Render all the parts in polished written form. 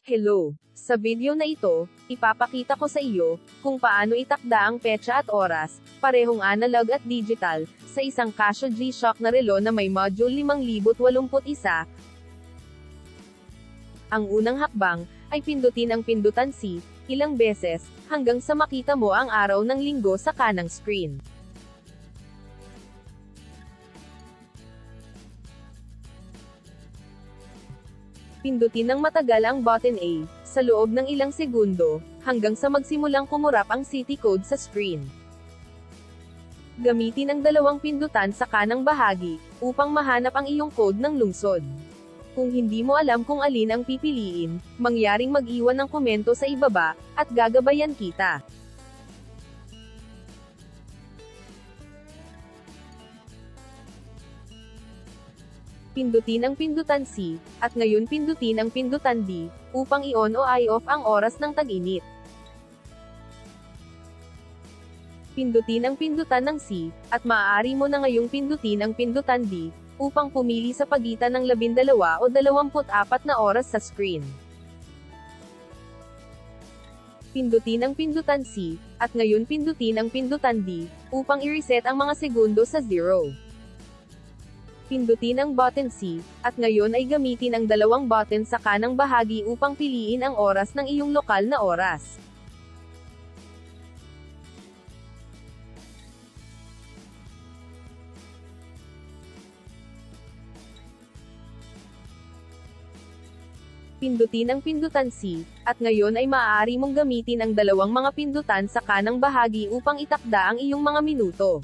Hello! Sa video na ito, ipapakita ko sa iyo kung paano itakda ang petsa at oras, parehong analog at digital, sa isang Casio G-Shock na relo na may module 5081. Ang unang hakbang ay pindutin ang pindutan C ilang beses hanggang sa makita mo ang araw ng linggo sa kanang screen. Pindutin ng matagal ang button A, sa loob ng ilang segundo, hanggang sa magsimulang kumurap ang city code sa screen. Gamitin ang dalawang pindutan sa kanang bahagi, upang mahanap ang iyong code ng lungsod. Kung hindi mo alam kung alin ang pipiliin, mangyaring mag-iwan ng komento sa ibaba, at gagabayan kita. Pindutin ang pindutan C, at ngayon pindutin ang pindutan D, upang i-on o i-off ang oras ng tag-init. Pindutin ang pindutan ng C, at maaari mo na ngayong pindutin ang pindutan D, upang pumili sa pagitan ng 12 o 24 na oras sa screen. Pindutin ang pindutan C, at ngayon pindutin ang pindutan D, upang i-reset ang mga segundo sa 0. Pindutin ang button C, at ngayon ay gamitin ang dalawang button sa kanang bahagi upang piliin ang oras ng iyong lokal na oras. Pindutin ang pindutan C, at ngayon ay maaari mong gamitin ang dalawang mga pindutan sa kanang bahagi upang itakda ang iyong mga minuto.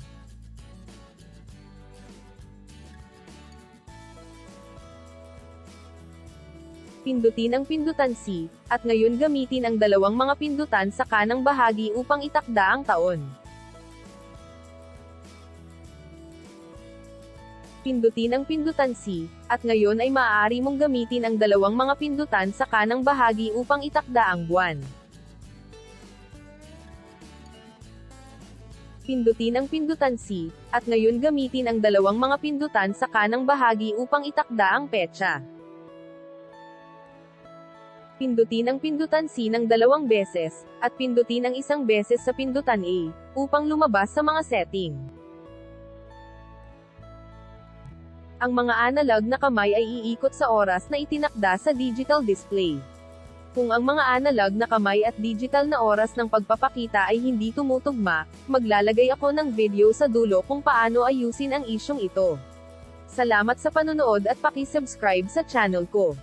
Pindutin ang pindutan C, at ngayon gamitin ang dalawang mga pindutan sa kanang bahagi upang itakda ang taon. Pindutin ang pindutan C, at ngayon ay maaari mong gamitin ang dalawang mga pindutan sa kanang bahagi upang itakda ang buwan. Pindutin ang pindutan C, at ngayon gamitin ang dalawang mga pindutan sa kanang bahagi upang itakda ang petsa. Pindutin ang pindutan C ng 2 beses, at pindutin ang isang beses sa pindutan A, upang lumabas sa mga setting. Ang mga analog na kamay ay iikot sa oras na itinakda sa digital display. Kung ang mga analog na kamay at digital na oras ng pagpapakita ay hindi tumutugma, maglalagay ako ng video sa dulo kung paano ayusin ang isyong ito. Salamat sa panonood at paki-subscribe sa channel ko.